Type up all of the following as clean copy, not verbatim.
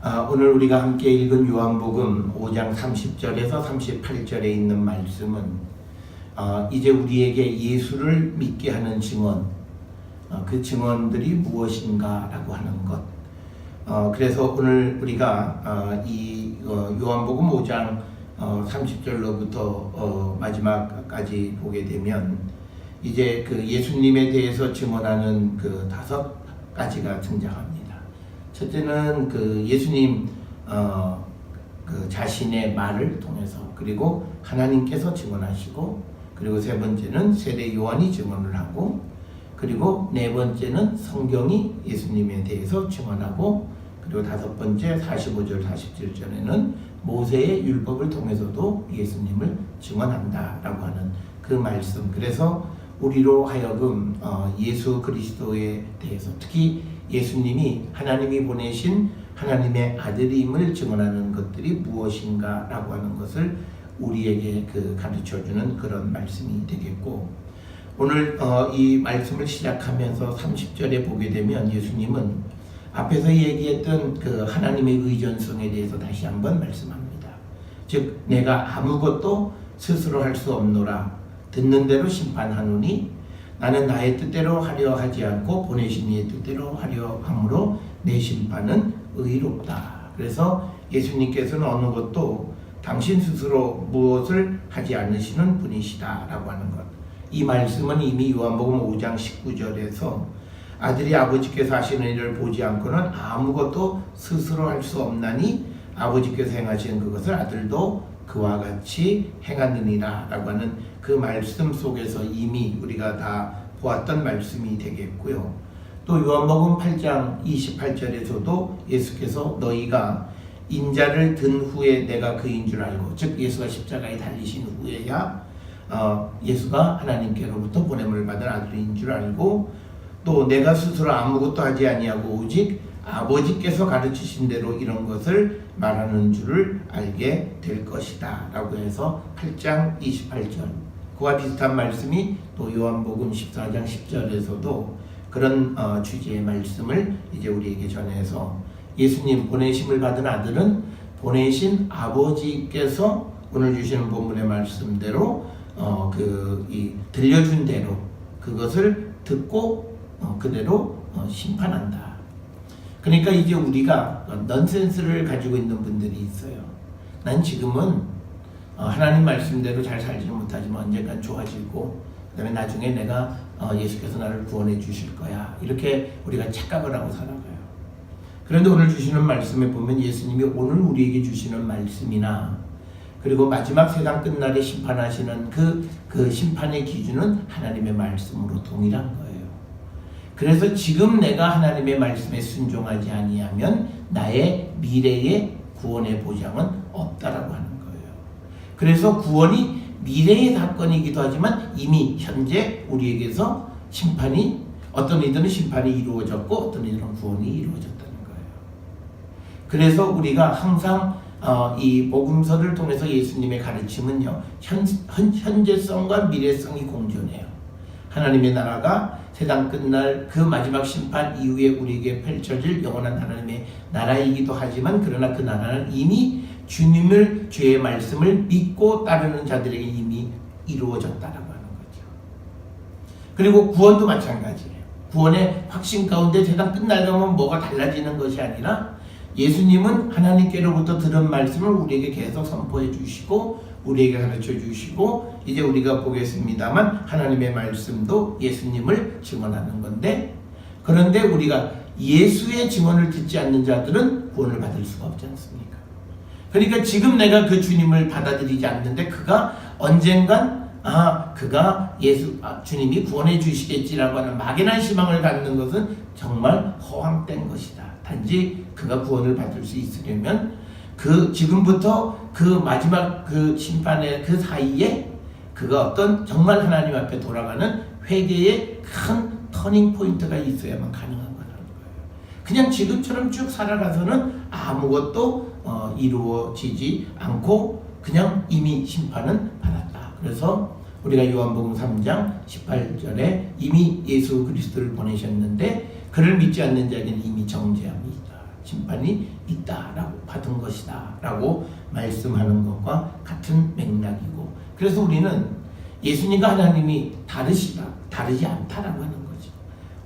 오늘 우리가 함께 읽은 요한복음 5장 30절에서 38절에 있는 말씀은 이제 우리에게 예수를 믿게 하는 증언, 그 증언들이 무엇인가 라고 하는 것. 그래서 오늘 우리가 이 요한복음 5장 30절로부터 마지막까지 보게 되면 이제 그 예수님에 대해서 증언하는 그 5가지가 등장합니다. 첫째는 그 예수님 그 자신의 말을 통해서, 그리고 하나님께서 증언하시고, 그리고 세 번째는 세례 요한이 증언을 하고, 그리고 네 번째는 성경이 예수님에 대해서 증언하고, 그리고 다섯 번째 45절 47절에는 모세의 율법을 통해서도 예수님을 증언한다라고 하는 그 말씀. 그래서 우리로 하여금 예수 그리스도에 대해서, 특히 예수님이 하나님이 보내신 하나님의 아들임을 증언하는 것들이 무엇인가 라고 하는 것을 우리에게 가르쳐주는 그런 말씀이 되겠고, 오늘 이 말씀을 시작하면서 30절에 보게 되면 예수님은 앞에서 얘기했던 그 하나님의 의존성에 대해서 다시 한번 말씀합니다. 즉, 내가 아무것도 스스로 할 수 없노라. 듣는 대로 심판하노니 나는 나의 뜻대로 하려 하지 않고 보내신 이의 뜻대로 하려 함으로 내 심판은 의롭다. 그래서 예수님께서는 어느 것도 당신 스스로 무엇을 하지 않으시는 분이시다 라고 하는 것. 이 말씀은 이미 요한복음 5장 19절에서 아들이 아버지께서 하시는 일을 보지 않고는 아무것도 스스로 할 수 없나니 아버지께서 행하시는 그것을 아들도 그와 같이 행하느니라 라고 하는 그 말씀 속에서 이미 우리가 다 보았던 말씀이 되겠고요. 또 요한복음 8장 28절에서도 예수께서 너희가 인자를 든 후에 내가 그인 줄 알고, 즉 예수가 십자가에 달리신 후에야 예수가 하나님께로부터 보냄을 받은 아들인 줄 알고, 또 내가 스스로 아무것도 하지 아니하고 오직 아버지께서 가르치신 대로 이런 것을 말하는 줄을 알게 될 것이다 라고 해서 8장 28절, 그와 비슷한 말씀이 또 요한복음 14장 10절에서도 그런 주제의 말씀을 이제 우리에게 전해서, 예수님 보내심을 받은 아들은 보내신 아버지께서 오늘 주시는 본문의 말씀대로 들려준 대로 그것을 듣고 그대로 심판한다. 그러니까 이제 우리가 넌센스를 가지고 있는 분들이 있어요. 난 지금은 하나님 말씀대로 잘 살지 못하지만 언젠간 좋아지고, 그 다음에 나중에 내가 예수께서 나를 구원해 주실 거야, 이렇게 우리가 착각을 하고 살아가요. 그런데 오늘 주시는 말씀에 보면 예수님이 오늘 우리에게 주시는 말씀이나, 그리고 마지막 세상 끝날에 심판하시는 그 심판의 기준은 하나님의 말씀으로 동일한 거예요. 그래서 지금 내가 하나님의 말씀에 순종하지 아니하면 나의 미래의 구원의 보장은 없다라고 하는 거예요. 그래서 구원이 미래의 사건이기도 하지만 이미 현재 우리에게서 심판이, 어떤 이들은 심판이 이루어졌고 어떤 이들은 구원이 이루어졌다는 거예요. 그래서 우리가 항상 이 복음서를 통해서 예수님의 가르침은요, 현재성과 미래성이 공존해요. 하나님의 나라가 세상 끝날 그 마지막 심판 이후에 우리에게 펼쳐질 영원한 하나님의 나라이기도 하지만, 그러나 그 나라는 이미 주님을, 주의 말씀을 믿고 따르는 자들에게 이미 이루어졌다라고 하는 거죠. 그리고 구원도 마찬가지예요. 구원의 확신 가운데 세상 끝날 가면 뭐가 달라지는 것이 아니라 예수님은 하나님께로부터 들은 말씀을 우리에게 계속 선포해 주시고 우리에게 가르쳐 주시고, 이제 우리가 보겠습니다만 하나님의 말씀도 예수님을 증언하는 건데, 그런데 우리가 예수의 증언을 듣지 않는 자들은 구원을 받을 수가 없지 않습니까? 그러니까 지금 내가 그 주님을 받아들이지 않는데 그가 언젠간 그가 주님이 구원해 주시겠지라고 하는 막연한 희망을 갖는 것은 정말 허황된 것이다. 단지 그가 구원을 받을 수 있으려면 지금부터 그 마지막 그 심판의 그 사이에 그가 어떤 정말 하나님 앞에 돌아가는 회개의 큰 터닝 포인트가 있어야만 가능한 거라는 거예요. 그냥 지금처럼 쭉 살아가서는 아무것도 이루어지지 않고 그냥 이미 심판은 받았다. 그래서 우리가 요한복음 3장 18절에 이미 예수 그리스도를 보내셨는데 그를 믿지 않는 자에게는 이미 정죄함이 있다. 심판이 있다라고 받은 것이다 라고 말씀하는 것과 같은 맥락이고, 그래서 우리는 예수님과 하나님이 다르지 않다라고 하는 거죠.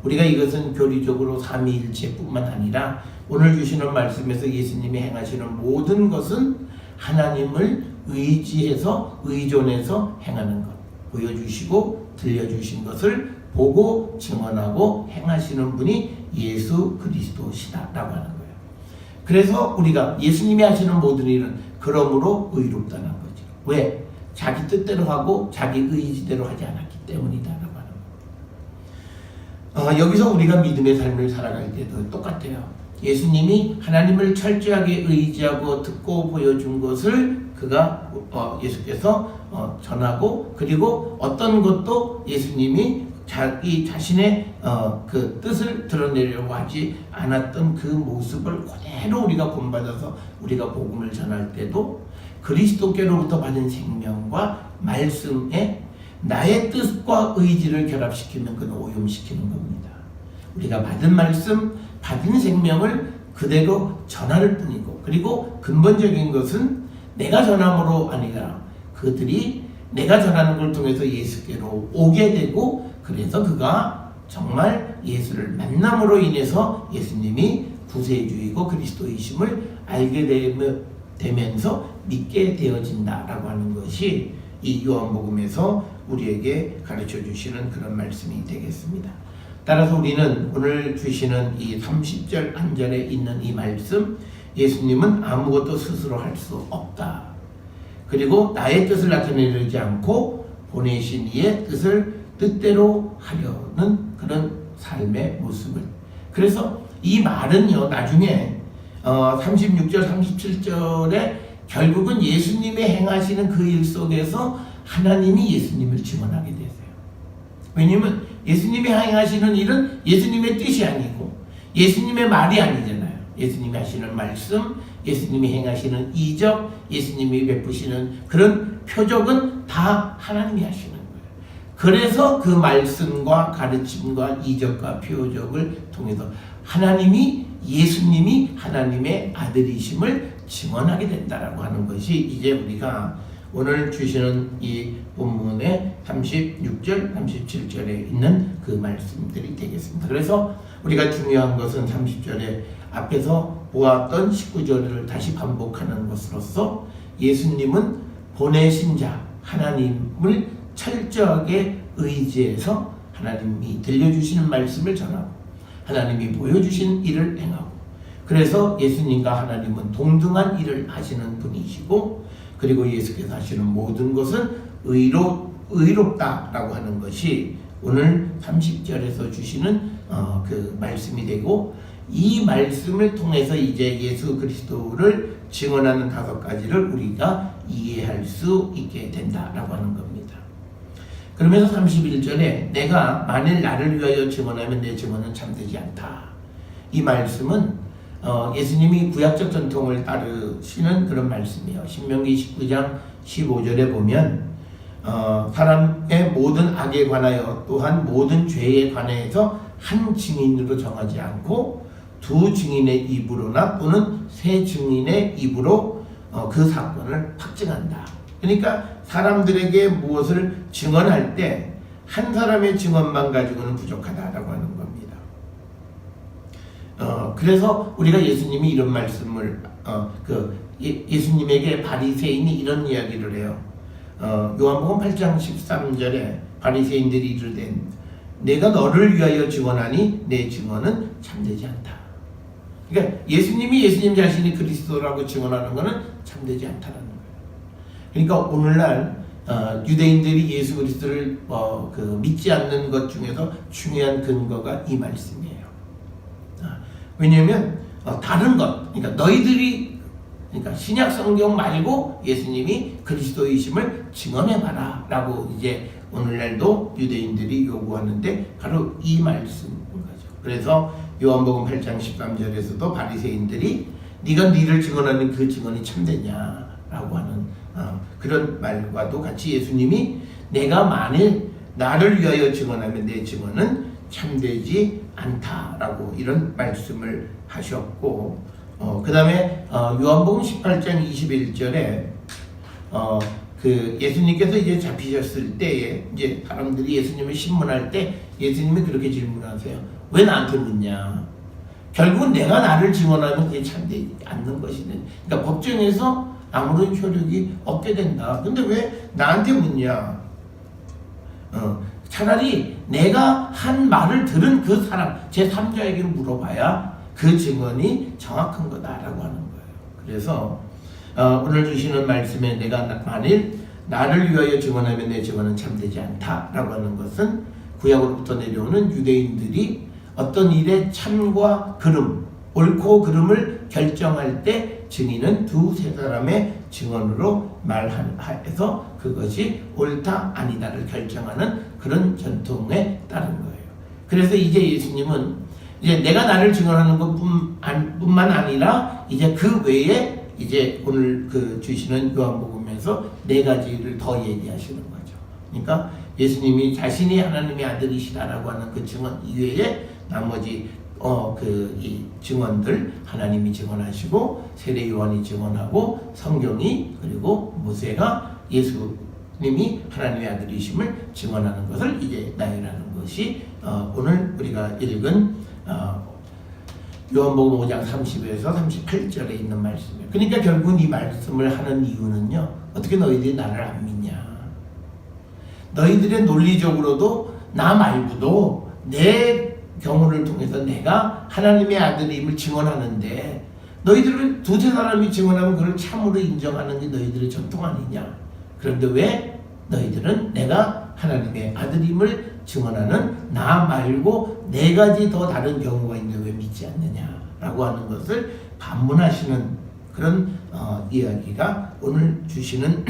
우리가 이것은 교리적으로 삼위일체뿐만 아니라 오늘 주시는 말씀에서 예수님이 행하시는 모든 것은 하나님을 의지해서 의존해서 행하는 것, 보여주시고 들려주신 것을 보고 증언하고 행하시는 분이 예수 그리스도시다라고 하는 거예요. 그래서 우리가 예수님이 하시는 모든 일은 그러므로 의롭다는 거죠. 왜? 자기 뜻대로 하고 자기 의지대로 하지 않았기 때문이다라고 하는 거예요. 여기서 우리가 믿음의 삶을 살아갈 때도 똑같아요. 예수님이 하나님을 철저하게 의지하고 듣고 보여준 것을 예수께서 전하고, 그리고 어떤 것도 예수님이 자기 자신의 그 뜻을 드러내려고 하지 않았던 그 모습을 그대로 우리가 본받아서 우리가 복음을 전할 때도 그리스도께로부터 받은 생명과 말씀에 나의 뜻과 의지를 결합시키면 그는 오염시키는 겁니다. 우리가 받은 말씀, 받은 생명을 그대로 전할 뿐이고, 그리고 근본적인 것은 내가 전함으로 아니라 그들이 내가 전하는 걸 통해서 예수께로 오게 되고, 그래서 그가 정말 예수를 만남으로 인해서 예수님이 구세주이고 그리스도이심을 알게 되면서 믿게 되어진다라고 하는 것이 이 요한복음에서 우리에게 가르쳐 주시는 그런 말씀이 되겠습니다. 따라서 우리는 오늘 주시는 이 30절 한절에 있는 이 말씀, 예수님은 아무것도 스스로 할 수 없다. 그리고 나의 뜻을 나타내지 않고 보내신 이의 뜻대로 하려는 그런 삶의 모습을. 그래서 이 말은요, 나중에 36절, 37절에 결국은 예수님이 행하시는 그 일 속에서 하나님이 예수님을 증언하게 되세요. 왜냐하면 예수님이 행하시는 일은 예수님의 뜻이 아니고 예수님의 말이 아니잖아요. 예수님이 하시는 말씀, 예수님이 행하시는 이적, 예수님이 베푸시는 그런 표적은 다 하나님이 하시는 거예요. 그래서 그 말씀과 가르침과 이적과 표적을 통해서 예수님이 하나님의 아들이심을 증언하게 된다라고 하는 것이 이제 우리가 오늘 주시는 이 본문의 36절, 37절에 있는 그 말씀들이 되겠습니다. 그래서 우리가 중요한 것은 30절에 앞에서 보았던 19절을 다시 반복하는 것으로서 예수님은 보내신 자, 하나님을 철저하게 의지해서 하나님이 들려주시는 말씀을 전하고 하나님이 보여주신 일을 행하고, 그래서 예수님과 하나님은 동등한 일을 하시는 분이시고, 그리고 예수께서 하시는 모든 것은 의롭다라고 하는 것이 오늘 30절에서 주시는 그 말씀이 되고, 이 말씀을 통해서 이제 예수 그리스도를 증언하는 5가지를 우리가 이해할 수 있게 된다라고 하는 겁니다. 그러면서 31절에 내가 만일 나를 위하여 증언하면 내 증언은 참되지 않다. 이 말씀은 예수님이 구약적 전통을 따르시는 그런 말씀이에요. 신명기 19장 15절에 보면 사람의 모든 악에 관하여 또한 모든 죄에 관해서 한 증인으로 정하지 않고 두 증인의 입으로나 또는 세 증인의 입으로 그 사건을 확증한다. 그러니까 사람들에게 무엇을 증언할 때 한 사람의 증언만 가지고는 부족하다라고 하는 겁니다. 그래서 우리가 예수님이 이런 말씀을 예수님에게 바리새인이 이런 이야기를 해요. 요한복음 8장 13절에 바리새인들이 이르되 내가 너를 위하여 증언하니 내 증언은 참되지 않다. 그러니까 예수님이 예수님 자신이 그리스도라고 증언하는 것은 참되지 않다라는 거예요. 그러니까 오늘날 유대인들이 예수 그리스도를 믿지 않는 것 중에서 중요한 근거가 이 말씀이에요. 왜냐하면 다른 것, 그러니까 너희들이 신약 성경 말고 예수님이 그리스도이심을 증언해봐라 라고 이제 오늘날도 유대인들이 요구하는데 바로 이 말씀인 거죠. 그래서 요한복음 8장 13절에서도 바리새인들이 네가 니를 증언하는 그 증언이 참되냐라고 하는 그런 말과도 같이 예수님이 내가 만일 나를 위하여 증언하면 내 증언은 참되지 않다라고 이런 말씀을 하셨고, 그 다음에 요한복음 18장 21절에 그 예수님께서 이제 잡히셨을 때에 이제 사람들이 예수님을 신문할 때 예수님이 그렇게 질문하세요. 왜 나한테 묻냐? 결국은 내가 나를 증언하면 그게 참되지 않는 것이네. 그러니까 법정에서 아무런 효력이 없게 된다. 근데 왜 나한테 묻냐? 차라리 내가 한 말을 들은 그 사람, 제3자에게 물어봐야 그 증언이 정확한 거다라고 하는 거예요. 그래서 오늘 주시는 말씀에 내가 만일 나를 위하여 증언하면 내 증언은 참되지 않다라고 하는 것은 구약으로부터 내려오는 유대인들이 어떤 일의 참과 그름, 옳고 그름을 결정할 때 증인은 두세 사람의 증언으로 말해서 그것이 옳다 아니다를 결정하는 그런 전통에 따른 거예요. 그래서 이제 예수님은 이제 내가 나를 증언하는 것뿐만 아니라 이제 그 외에 이제 오늘 그 주시는 요한복음에서 네 가지를 더 얘기하시는 거죠. 그러니까 예수님이 자신이 하나님의 아들이시다라고 하는 그 증언 이외에 나머지 이 증언들 하나님이 증언하시고 세례 요한이 증언하고 성경이 그리고 모세가 예수님이 하나님의 아들이심을 증언하는 것을 이제 나열하는 것이 오늘 우리가 읽은 요한복음 5장 30에서 38절에 있는 말씀이에요. 그러니까 결국은 이 말씀을 하는 이유는요. 어떻게 너희들이 나를 안 믿냐? 너희들의 논리적으로도 나 말고도 내 경우를 통해서 내가 하나님의 아들임을 증언하는데 너희들은 두세 사람이 증언하면 그걸 참으로 인정하는 게 너희들의 전통 아니냐? 그런데 왜 너희들은 내가 하나님의 아들임을 증언하는 나 말고 네 가지 더 다른 경우가 있는데 왜 믿지 않느냐라고 하는 것을 반문하시는 그런 이야기가 오늘 주시는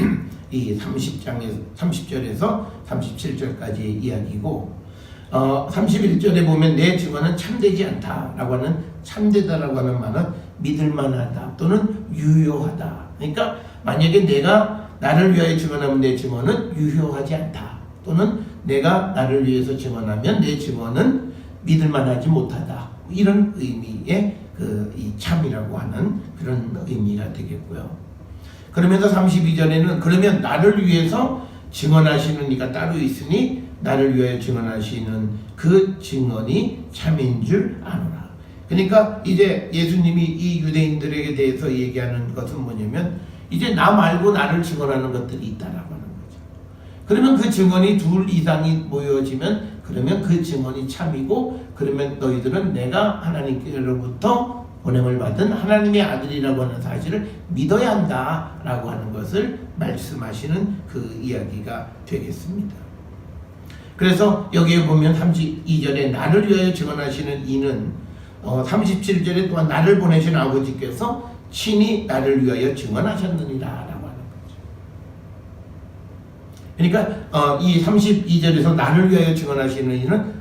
이 30절에서 37절까지의 이야기고 31절에 보면 내 증언은 참되지 않다라고 하는 참되다라고 하는 말은 믿을만하다 또는 유효하다. 그러니까 만약에 내가 나를 위하여 증언하면 내 증언은 유효하지 않다. 또는 내가 나를 위해서 증언하면 내 증언은 믿을만하지 못하다. 이런 의미의 이 참이라고 하는 그런 의미가 되겠고요. 그러면서 32절에는 그러면 나를 위해서 증언하시는 이가 따로 있으니 나를 위하여 증언하시는 그 증언이 참인 줄 아노라. 그러니까 이제 예수님이 이 유대인들에게 대해서 얘기하는 것은 뭐냐면 이제 나 말고 나를 증언하는 것들이 있다라고 하는 거죠. 그러면 그 증언이 둘 이상이 모여지면 그러면 그 증언이 참이고 그러면 너희들은 내가 하나님께로부터 보냄을 받은 하나님의 아들이라고 하는 사실을 믿어야 한다라고 하는 것을 말씀하시는 그 이야기가 되겠습니다. 그래서 여기에 보면 32절에 나를 위하여 증언하시는 이는 37절에 또한 나를 보내신 아버지께서 친히 나를 위하여 증언하셨느니라 라고 하는 거죠. 그러니까 이 32절에서 나를 위하여 증언하시는 이는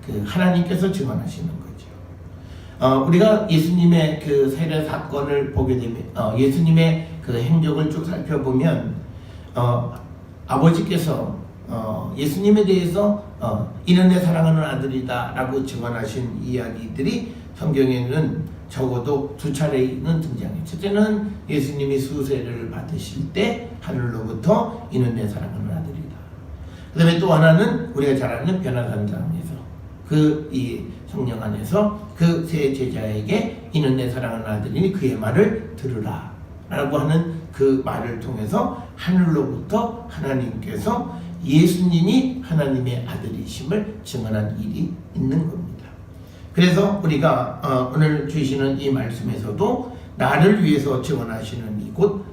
그 하나님께서 증언하시는 거죠. 우리가 예수님의 그 세례 사건을 보게 되면 예수님의 그 행적을 쭉 살펴보면 아버지께서 예수님에 대해서 이는 내 사랑하는 아들이다 라고 증언하신 이야기들이 성경에는 적어도 두 차례는 등장해요. 첫째는 예수님이 수세례를 받으실 때 하늘로부터 이는 내 사랑하는 아들이다. 그 다음에 또 하나는 우리가 잘 아는 변화산상에서 그 이 성령 안에서 그 세 제자에게 이는 내 사랑하는 아들이니 그의 말을 들으라 라고 하는 그 말을 통해서 하늘로부터 하나님께서 예수님이 하나님의 아들이심을 증언한 일이 있는 겁니다. 그래서 우리가 오늘 주시는 이 말씀에서도 나를 위해서 증언하시는 이곳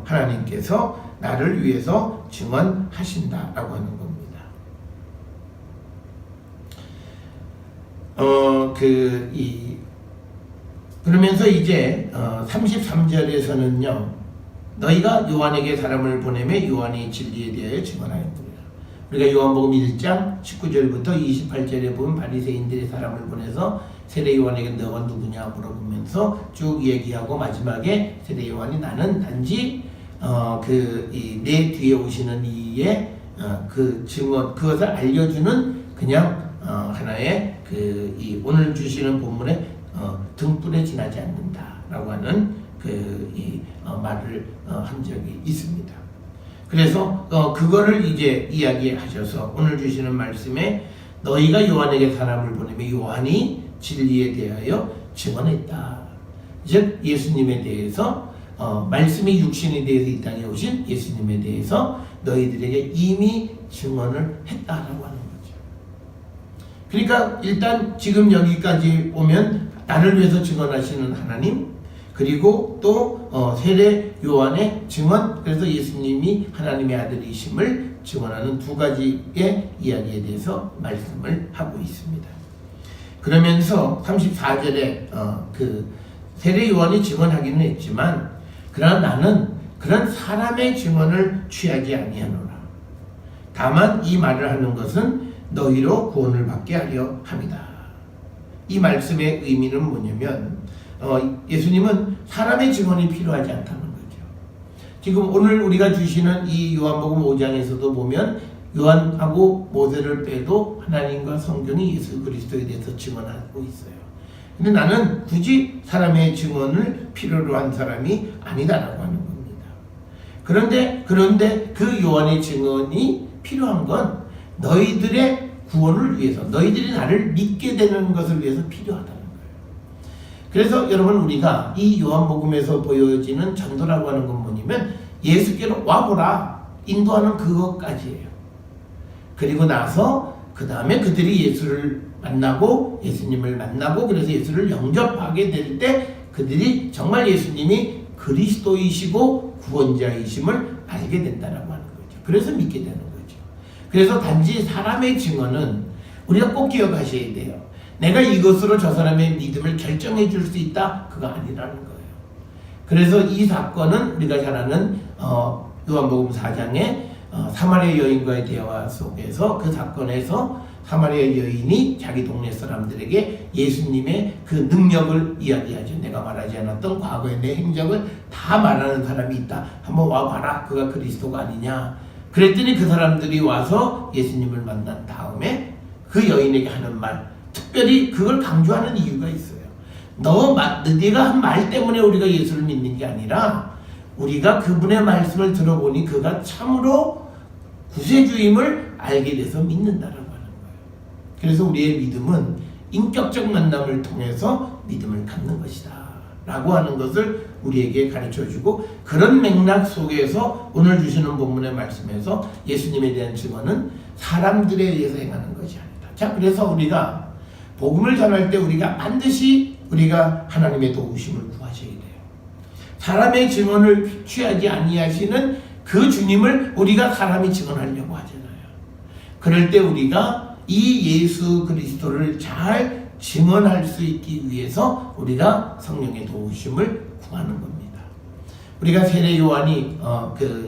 하나님께서 나를 위해서 증언하신다라고 하는 겁니다. 그러면서 이제 33절에서는요 너희가 요한에게 사람을 보내매 요한이 진리에 대하여 증언하였느니라. 우리가 요한복음 1장 19절부터 28절에 보면 바리새인들이 사람을 보내서 세례 요한에게 너가 누구냐 물어보면서 쭉 얘기하고 마지막에 세례 요한이 나는 단지 내 뒤에 오시는 이의 그 증언 그것을 알려주는 그냥 하나의 이 오늘 주시는 본문에 등불에 지나지 않는다라고 하는 이 말을 한 적이 있습니다. 그래서 그거를 이제 이야기하셔서 오늘 주시는 말씀에 너희가 요한에게 사람을 보내며 요한이 진리에 대하여 증언했다. 즉 예수님에 대해서 말씀이 육신에 대해서 이 땅에 오신 예수님에 대해서 너희들에게 이미 증언을 했다라고 하는 거죠. 그러니까 일단 지금 여기까지 오면 나를 위해서 증언하시는 하나님, 그리고 또 세례 요한의 증언, 그래서 예수님이 하나님의 아들이심을 증언하는 두 가지의 이야기에 대해서 말씀을 하고 있습니다. 그러면서 34절에 세례 요한이 증언하기는 했지만 그러나 나는 그런 사람의 증언을 취하지 아니하노라. 다만 이 말을 하는 것은 너희로 구원을 받게 하려 함이다. 이 말씀의 의미는 뭐냐면 예수님은 사람의 증언이 필요하지 않다는 거죠. 지금 오늘 우리가 주시는 이 요한복음 5장에서도 보면 요한하고 모세를 빼도 하나님과 성경이 예수 그리스도에 대해서 증언하고 있어요. 근데 나는 굳이 사람의 증언을 필요로 한 사람이 아니다라고 하는 겁니다. 그런데 그 요한의 증언이 필요한 건 너희들의 구원을 위해서, 너희들이 나를 믿게 되는 것을 위해서 필요하다는 거예요. 그래서 여러분 우리가 이 요한복음에서 보여지는 전도라고 하는 건 뭐냐면 예수께로 와보라 인도하는 그것까지예요. 그리고 나서 그 다음에 그들이 예수를 만나고 예수님을 만나고 그래서 예수를 영접하게 될 때 그들이 정말 예수님이 그리스도이시고 구원자이심을 알게 된다라고 하는 거죠. 그래서 믿게 되는 거죠. 그래서 단지 사람의 증언은 우리가 꼭 기억하셔야 돼요. 내가 이것으로 저 사람의 믿음을 결정해 줄 수 있다? 그거 아니라는 거예요. 그래서 이 사건은 우리가 잘 아는 요한복음 4장에 사마리아 여인과의 대화 속에서 그 사건에서 사마리아 여인이 자기 동네 사람들에게 예수님의 그 능력을 이야기하죠. 내가 말하지 않았던 과거의 내 행적을 다 말하는 사람이 있다. 한번 와봐라. 그가 그리스도가 아니냐. 그랬더니 그 사람들이 와서 예수님을 만난 다음에 그 여인에게 하는 말, 특별히 그걸 강조하는 이유가 있어요. 네가 한 말 때문에 우리가 예수를 믿는 게 아니라 우리가 그분의 말씀을 들어보니 그가 참으로 구세주임을 알게 돼서 믿는다라고 하는 거예요. 그래서 우리의 믿음은 인격적 만남을 통해서 믿음을 갖는 것이다 라고 하는 것을 우리에게 가르쳐주고, 그런 맥락 속에서 오늘 주시는 본문의 말씀에서 예수님에 대한 증언은 사람들에 의해서 행하는 것이 아니다. 자, 그래서 우리가 복음을 전할 때 우리가 반드시 우리가 하나님의 도우심을 구하셔야 돼요. 사람의 증언을 취하지 아니하시는 그 주님을 우리가 사람이 증언하려고 하잖아요. 그럴 때 우리가 이 예수 그리스도를 잘 증언할 수 있기 위해서 우리가 성령의 도우심을 구하는 겁니다. 우리가 세례 요한이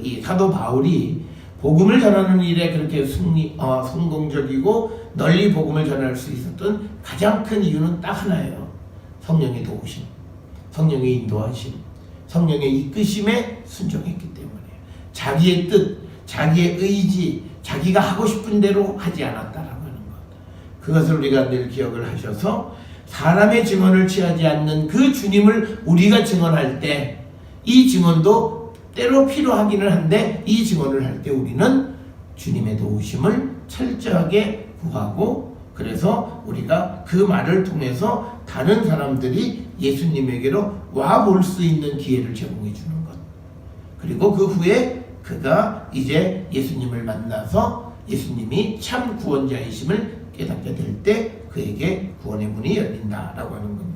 이 사도 바울이 복음을 전하는 일에 그렇게 성공적이고 널리 복음을 전할 수 있었던 가장 큰 이유는 딱 하나예요. 성령의 도우심, 성령의 인도하심, 성령의 이끄심에 순종했기 때문에 자기의 뜻, 자기의 의지, 자기가 하고 싶은 대로 하지 않았다라고 하는 것. 그것을 우리가 늘 기억을 하셔서 사람의 증언을 취하지 않는 그 주님을 우리가 증언할 때 이 증언도 때로 필요하기는 한데 이 증언을 할 때 우리는 주님의 도우심을 철저하게 구하고, 그래서 우리가 그 말을 통해서 다른 사람들이 예수님에게로 와볼 수 있는 기회를 제공해 주는 것. 그리고 그 후에 그가 이제 예수님을 만나서 예수님이 참 구원자이심을 깨닫게 될 때 그에게 구원의 문이 열린다라고 하는 겁니다.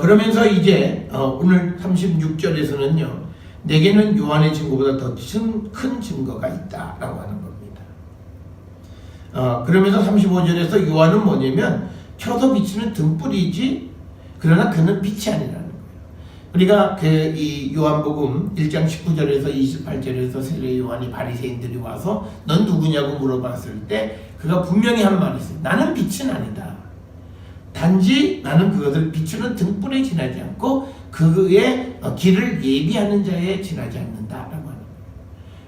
그러면서 이제 오늘 36절에서는요, 내게는 요한의 증거보다 더 큰 증거가 있다라고 하는 겁니다. 그러면서 35절에서 요한은 뭐냐면 켜서 비치는 등불이지 그러나 그는 빛이 아니라는 거예요. 우리가 이 요한복음 1장 19절에서 28절에서 세례 요한이 바리새인들이 와서 넌 누구냐고 물어봤을 때 그가 분명히 한 말이 있어요. 나는 빛은 아니다. 단지 나는 그것을 비추는 등불에 지나지 않고 그의 길을 예비하는 자에 지나지 않는다라고 하는 거예요.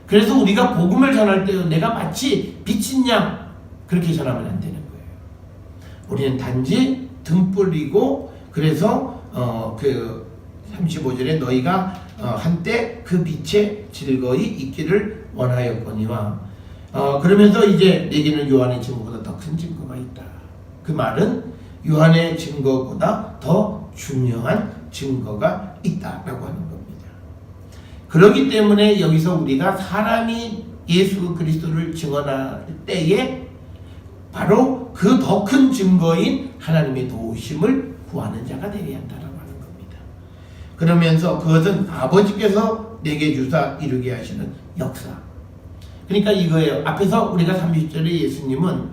그래서 우리가 복음을 전할 때 내가 마치 비친 양, 그렇게 전하면 안 되는 거예요. 우리는 단지 등불이고, 그래서 그 35절에 너희가 한때 그 빛에 즐거이 있기를 원하였거니와, 그러면서 이제 내게는 요한의 증거보다 더 큰 증거가 있다. 그 말은 요한의 증거보다 더 중요한 증거가 있다라고 하는 겁니다. 그렇기 때문에 여기서 우리가 사람이 예수 그리스도를 증언할 때에 바로 그 더 큰 증거인 하나님의 도우심을 구하는 자가 되어야 한다라고 하는 겁니다. 그러면서 그것은 아버지께서 내게 주사 이루게 하시는 역사. 그러니까 이거예요. 앞에서 우리가 30절에 예수님은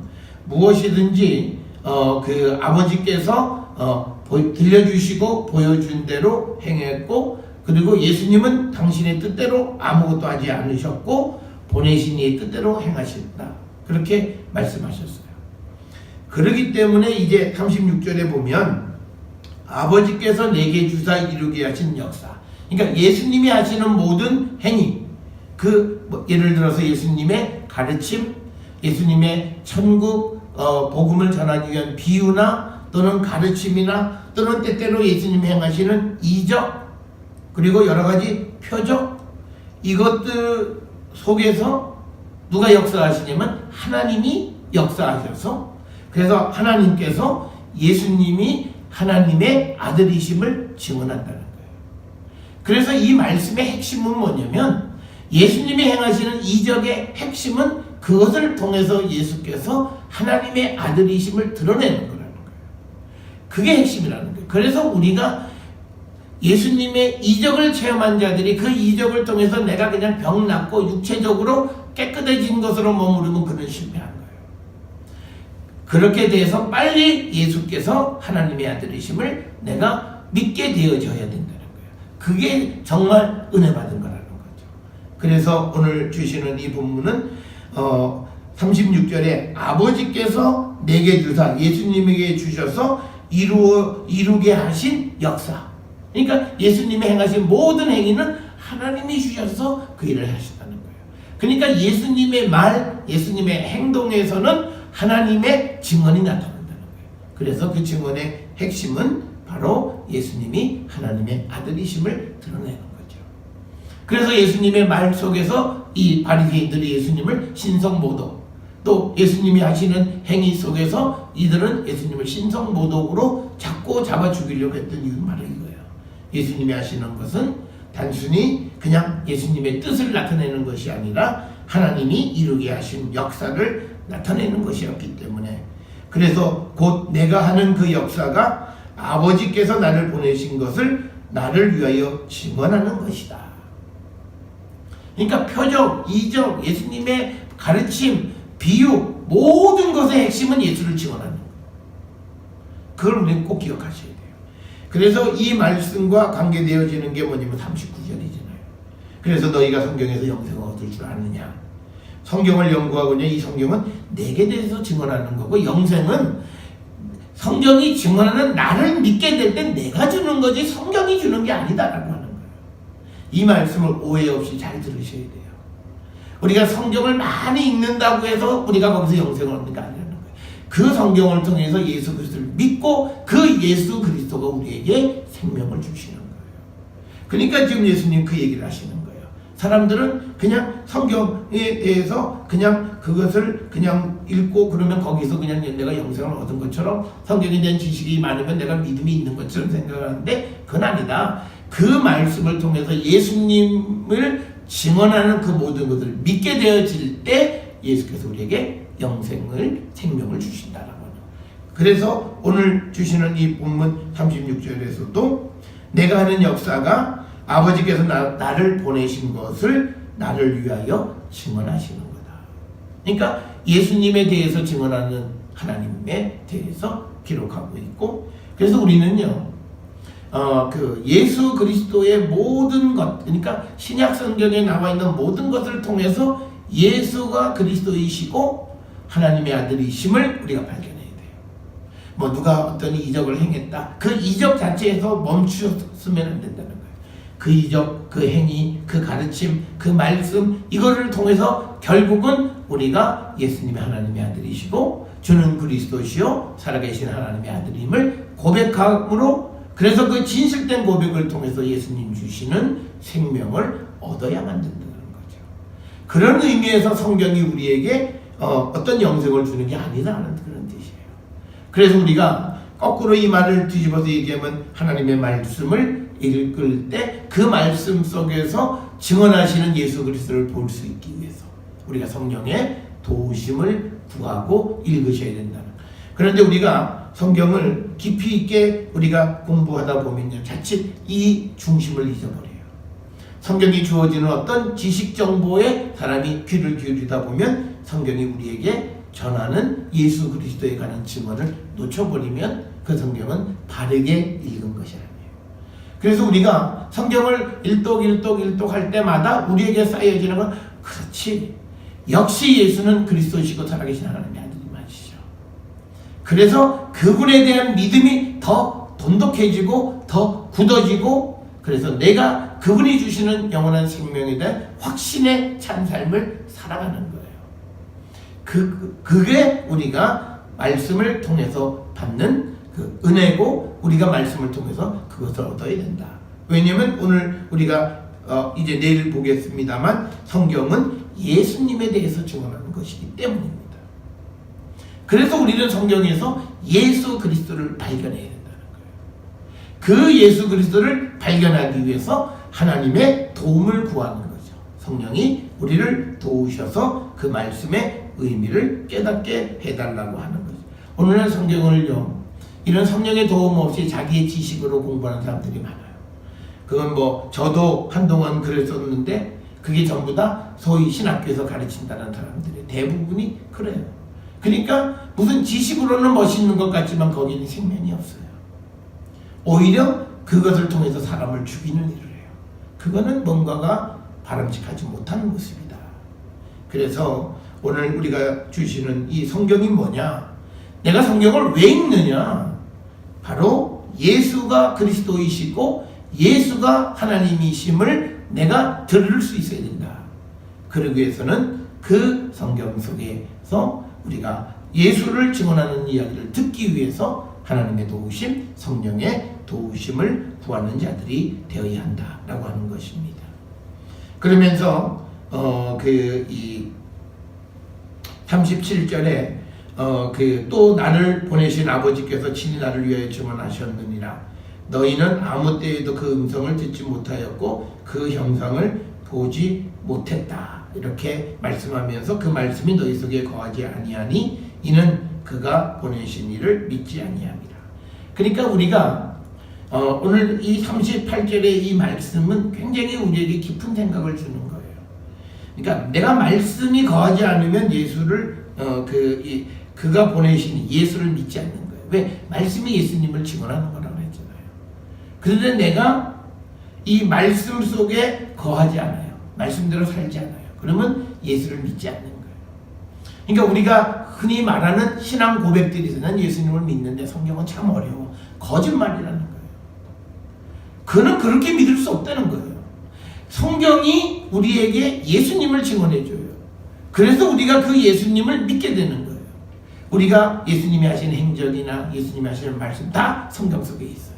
무엇이든지 그 아버지께서 들려주시고 보여준 대로 행했고, 그리고 예수님은 당신의 뜻대로 아무것도 하지 않으셨고 보내신 이의 뜻대로 행하셨다. 그렇게 말씀하셨어요. 그렇기 때문에 이제 36절에 보면 아버지께서 내게 주사 이루게 하신 역사. 그러니까 예수님이 하시는 모든 행위, 예를 들어서 예수님의 가르침, 예수님의 천국 복음을 전하기 위한 비유나 또는 가르침이나 또는 때때로 예수님이 행하시는 이적, 그리고 여러 가지 표적, 이것들 속에서 누가 역사하시냐면 하나님이 역사하셔서, 그래서 하나님께서 예수님이 하나님의 아들이심을 증언한다는 거예요. 그래서 이 말씀의 핵심은 뭐냐면 예수님이 행하시는 이적의 핵심은 그것을 통해서 예수께서 하나님의 아들이심을 드러내는 거라는 거예요. 그게 핵심이라는 거예요. 그래서 우리가 예수님의 이적을 체험한 자들이 그 이적을 통해서 내가 그냥 병 낫고 육체적으로 깨끗해진 것으로 머무르면 그는 실패한 거예요. 그렇게 돼서 빨리 예수께서 하나님의 아들이심을 내가 믿게 되어져야 된다는 거예요. 그게 정말 은혜 받은 거라는 거죠. 그래서 오늘 주시는 이 본문은 36절에 아버지께서 내게 주사, 예수님에게 주셔서 이루게 하신 역사. 그러니까 예수님이 행하신 모든 행위는 하나님이 주셔서 그 일을 하셨다는 거예요. 그러니까 예수님의 말, 예수님의 행동에서는 하나님의 증언이 나타난다는 거예요. 그래서 그 증언의 핵심은 바로 예수님이 하나님의 아들이심을 드러내는 거죠. 그래서 예수님의 말 속에서 이 바리새인들이 예수님을 신성모독, 또 예수님이 하시는 행위 속에서 이들은 예수님을 신성모독으로 자꾸 잡아 죽이려고 했던 이유는 바로 이거예요. 예수님이 하시는 것은 단순히 그냥 예수님의 뜻을 나타내는 것이 아니라 하나님이 이루게 하신 역사를 나타내는 것이었기 때문에, 그래서 곧 내가 하는 그 역사가 아버지께서 나를 보내신 것을 나를 위하여 증언하는 것이다. 그러니까 표적, 이적, 예수님의 가르침, 비유, 모든 것의 핵심은 예수를 증언하는 거예요. 그걸 우리는 꼭 기억하셔야 돼요. 그래서 이 말씀과 관계되어지는 게 뭐냐면 39절이잖아요. 그래서 너희가 성경에서 영생을 얻을 줄 아느냐. 성경을 연구하거든요. 이 성경은 내게 대해서 증언하는 거고, 영생은 성경이 증언하는 나를 믿게 될 때 내가 주는 거지 성경이 주는 게 아니다라고 하는 거예요. 이 말씀을 오해 없이 잘 들으셔야 돼요. 우리가 성경을 많이 읽는다고 해서 우리가 거기서 영생을 얻는 게 아니라는 거예요. 그 성경을 통해서 예수 그리스도를 믿고 그 예수 그리스도가 우리에게 생명을 주시는 거예요. 그러니까 지금 예수님 그 얘기를 하시는 거예요. 사람들은 그냥 성경에 대해서 그냥 그것을 그냥 읽고 그러면 거기서 그냥 내가 영생을 얻은 것처럼, 성경에 대한 지식이 많으면 내가 믿음이 있는 것처럼 생각하는데 그건 아니다. 그 말씀을 통해서 예수님을 증언하는 그 모든 것을 믿게 되어질 때 예수께서 우리에게 생명을 주신다라고 하죠. 그래서 오늘 주시는 이 본문 36절에서도 내가 하는 역사가 아버지께서 나를 보내신 것을 나를 위하여 증언하시는 거다. 그러니까 예수님에 대해서 증언하는 하나님에 대해서 기록하고 있고, 그래서 우리는요, 그 예수 그리스도의 모든 것, 그러니까 신약 성경에 나와 있는 모든 것을 통해서 예수가 그리스도이시고 하나님의 아들이심을 우리가 발견해야 돼요. 뭐 누가 어떤 이적을 행했다, 그 이적 자체에서 멈추었으면 안 된다는 거예요. 그 이적, 그 행위, 그 가르침, 그 말씀, 이거를 통해서 결국은 우리가 예수님이 하나님의 아들이시고 주는 그리스도시요 살아계신 하나님의 아들임을 고백함으로, 그래서 그 진실된 고백을 통해서 예수님 주시는 생명을 얻어야만 된다는 거죠. 그런 의미에서 성경이 우리에게 어떤 영생을 주는 게 아니라는 그런 뜻이에요. 그래서 우리가 거꾸로 이 말을 뒤집어서 얘기하면 하나님의 말씀을 읽을 때 그 말씀 속에서 증언하시는 예수 그리스도를 볼 수 있기 위해서 우리가 성령의 도우심을 구하고 읽으셔야 된다는. 그런데 우리가 성경을 깊이 있게 우리가 공부하다 보면요, 자칫 이 중심을 잊어버려요. 성경이 주어지는 어떤 지식 정보에 사람이 귀를 기울이다 보면 성경이 우리에게 전하는 예수 그리스도에 관한 증언을 놓쳐버리면 그 성경은 바르게 읽은 것이 아니에요. 그래서 우리가 성경을 일독 할 때마다 우리에게 쌓여지는 건, 그렇지, 역시 예수는 그리스도시고 살아계신 하나님의 아들이시죠. 그래서 그분에 대한 믿음이 더 돈독해지고 더 굳어지고, 그래서 내가 그분이 주시는 영원한 생명에 대한 확신의 참 삶을 살아가는 거예요. 그게 우리가 말씀을 통해서 받는 그 은혜고, 우리가 말씀을 통해서 그것을 얻어야 된다. 왜냐하면 오늘 우리가 이제 내일 보겠습니다만 성경은 예수님에 대해서 증언하는 것이기 때문입니다. 그래서 우리는 성경에서 예수 그리스도를 발견해야 된다는 거예요. 그 예수 그리스도를 발견하기 위해서 하나님의 도움을 구하는 거죠. 성령이 우리를 도우셔서 그 말씀의 의미를 깨닫게 해달라고 하는 거죠. 오늘날 성경을요, 이런 성령의 도움 없이 자기의 지식으로 공부하는 사람들이 많아요. 그건 뭐 저도 한동안 그랬었는데 그게 전부 다 소위 신학교에서 가르친다는 사람들의 대부분이 그래요. 그러니까 무슨 지식으로는 멋있는 것 같지만 거기는 생명이 없어요. 오히려 그것을 통해서 사람을 죽이는 일을 해요. 그거는 뭔가가 바람직하지 못한 모습이다. 그래서 오늘 우리가 주시는 이 성경이 뭐냐? 내가 성경을 왜 읽느냐? 바로 예수가 그리스도이시고 예수가 하나님이심을 내가 들을 수 있어야 된다. 그러기 위해서는 그 성경 속에서 우리가 예수를 증언하는 이야기를 듣기 위해서 하나님의 도우심, 성령의 도우심을 구하는 자들이 되어야 한다라고 하는 것입니다. 그러면서 이 37절에 또 나를 보내신 아버지께서 친히 나를 위하여 증언하셨느니라. 너희는 아무 때에도 그 음성을 듣지 못하였고 그 형상을 보지 못했다. 이렇게 말씀하면서 그 말씀이 너희 속에 거하지 아니하니 이는 그가 보내신 이를 믿지 아니함이라. 그러니까 우리가 오늘 이 38절의 이 말씀은 굉장히 우리에게 깊은 생각을 주는 거예요. 그러니까 내가 말씀이 거하지 않으면 예수를 그가 보내신 예수를 믿지 않는 거예요. 왜? 말씀이 예수님을 증언하는 거라고 했잖아요. 그런데 내가 이 말씀 속에 거하지 않아요. 말씀대로 살지 않아요. 그러면 예수를 믿지 않는 거예요. 그러니까 우리가 흔히 말하는 신앙 고백들이 있어요. 난 예수님을 믿는데 성경은 참 어려워. 거짓말이라는 거예요. 그는 그렇게 믿을 수 없다는 거예요. 성경이 우리에게 예수님을 증언해줘요. 그래서 우리가 그 예수님을 믿게 되는 거예요. 우리가 예수님이 하신 행적이나 예수님이 하시는 말씀 다 성경 속에 있어요.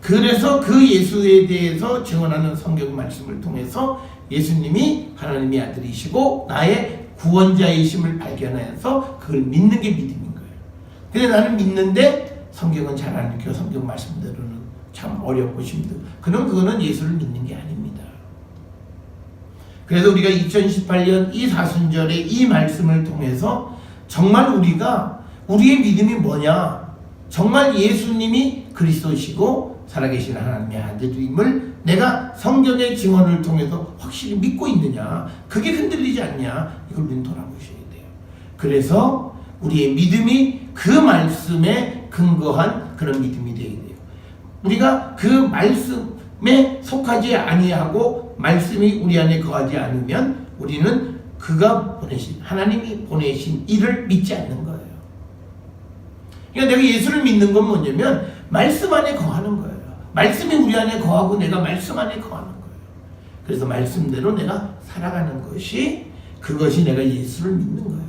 그래서 그 예수에 대해서 증언하는 성경 말씀을 통해서 예수님이 하나님의 아들이시고 나의 구원자이심을 발견해서 그걸 믿는 게 믿음인 거예요. 근데 나는 믿는데 성경은 잘 안 읽혀. 성경 말씀대로는 참 어렵고 힘들고. 그거는 예수를 믿는 게 아닙니다. 그래서 우리가 2018년 이 사순절의 이 말씀을 통해서 정말 우리의 믿음이 뭐냐? 정말 예수님이 그리스도시고 살아계신 하나님의 아들임을 내가 성경의 증언을 통해서 확실히 믿고 있느냐? 그게 흔들리지 않냐? 이걸 우리는 돌아보셔야 돼요. 그래서 우리의 믿음이 그 말씀에 근거한 그런 믿음이 되어야 돼요. 우리가 그 말씀에 속하지 아니하고 말씀이 우리 안에 거하지 않으면 우리는 그가 보내신, 하나님이 보내신 이를 믿지 않는 거예요. 그러니까 내가 예수를 믿는 건 뭐냐면 말씀 안에 거하는 거예요. 말씀이 우리 안에 거하고 내가 말씀 안에 거하는 거예요. 그래서 말씀대로 내가 살아가는 것이 그것이 내가 예수를 믿는 거예요.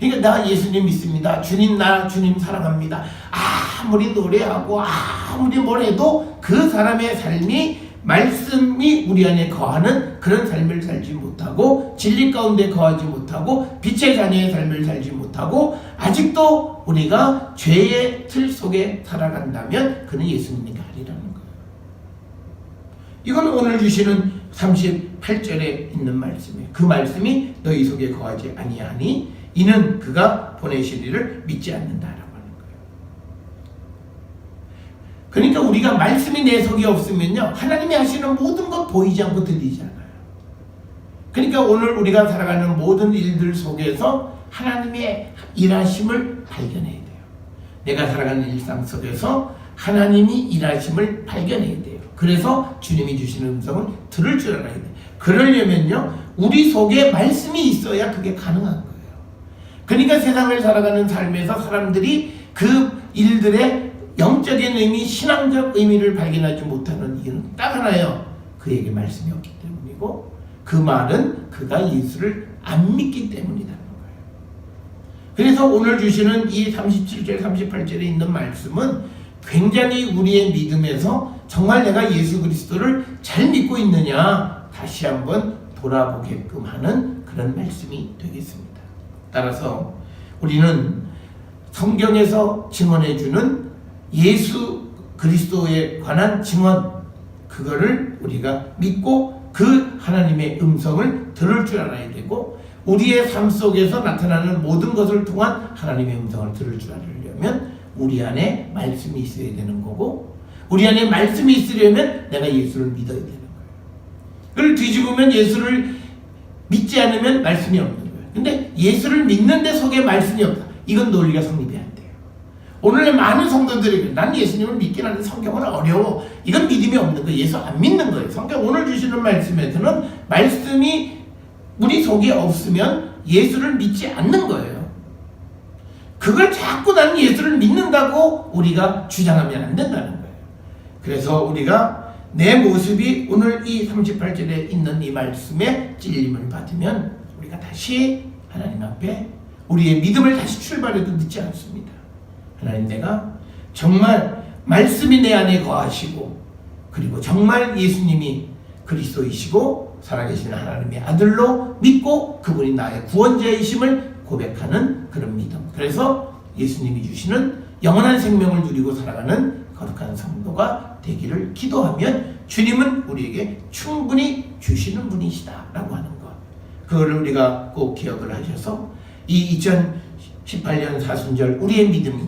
그러니까 나 예수님 믿습니다. 주님, 나 주님 사랑합니다. 아무리 노래하고 아무리 뭘 해도 그 사람의 삶이 말씀이 우리 안에 거하는 그런 삶을 살지 못하고 진리 가운데 거하지 못하고 빛의 자녀의 삶을 살지 못하고 아직도 우리가 죄의 틀 속에 살아간다면 그는 예수님이 아니라는 거예요. 이건 오늘 주시는 38절에 있는 말씀이에요. 그 말씀이 너희 속에 거하지 아니하니 이는 그가 보내신 이를 믿지 않는다라고 하는 거예요. 그러니까 우리가 말씀이 내 속에 없으면요, 하나님이 하시는 모든 것 보이지 않고 들리지 않아요. 그러니까 오늘 우리가 살아가는 모든 일들 속에서 하나님의 일하심을 발견해야 돼요. 내가 살아가는 일상 속에서 하나님이 일하심을 발견해야 돼요. 그래서 주님이 주시는 음성을 들을 줄 알아야 돼요. 그러려면요, 우리 속에 말씀이 있어야 그게 가능한 거예요. 그러니까 세상을 살아가는 삶에서 사람들이 그 일들의 영적인 의미, 신앙적 의미를 발견하지 못하는 이유는 딱 하나예요. 그에게 말씀이 없기 때문이고 그 말은 그가 예수를 안 믿기 때문이라는 거예요. 그래서 오늘 주시는 이 37절, 38절에 있는 말씀은 굉장히 우리의 믿음에서 정말 내가 예수 그리스도를 잘 믿고 있느냐 다시 한번 돌아보게끔 하는 그런 말씀이 되겠습니다. 따라서 우리는 성경에서 증언해주는 예수 그리스도에 관한 증언, 그거를 우리가 믿고 그 하나님의 음성을 들을 줄 알아야 되고 우리의 삶 속에서 나타나는 모든 것을 통한 하나님의 음성을 들을 줄 알려면 우리 안에 말씀이 있어야 되는 거고 우리 안에 말씀이 있으려면 내가 예수를 믿어야 되는 거예요. 그걸 뒤집으면 예수를 믿지 않으면 말씀이 없는 거예요. 근데 예수를 믿는데 속에 말씀이 없다. 이건 논리가 성립이 안 돼요. 오늘의 많은 성도들이 난 예수님을 믿긴 하는데 성경은 어려워. 이건 믿음이 없는 거예요. 예수 안 믿는 거예요. 성경 오늘 주시는 말씀에서는 말씀이 우리 속에 없으면 예수를 믿지 않는 거예요. 그걸 자꾸 나는 예수를 믿는다고 우리가 주장하면 안 된다는 거예요. 그래서 우리가 내 모습이 오늘 이 38절에 있는 이 말씀에 찔림을 받으면 우리가 다시 하나님 앞에 우리의 믿음을 다시 출발해도 늦지 않습니다. 하나님, 내가 정말 말씀이 내 안에 거하시고 그리고 정말 예수님이 그리스도이시고 살아계신 하나님의 아들로 믿고 그분이 나의 구원자이심을 고백하는 그런 믿음. 그래서 예수님이 주시는 영원한 생명을 누리고 살아가는 거룩한 성도가 되기를 기도하면 주님은 우리에게 충분히 주시는 분이시다라고 하는 것. 그거를 우리가 꼭 기억을 하셔서 이 2018년 사순절 우리의 믿음이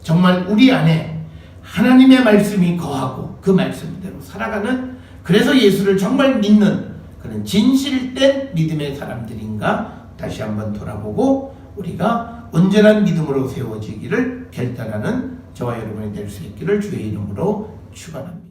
정말 우리 안에 하나님의 말씀이 거하고 그 말씀대로 살아가는, 그래서 예수를 정말 믿는 그런 진실된 믿음의 사람들인가 다시 한번 돌아보고 우리가 온전한 믿음으로 세워지기를 결단하는 저와 여러분이 될 수 있기를 주의 이름으로 축원합니다.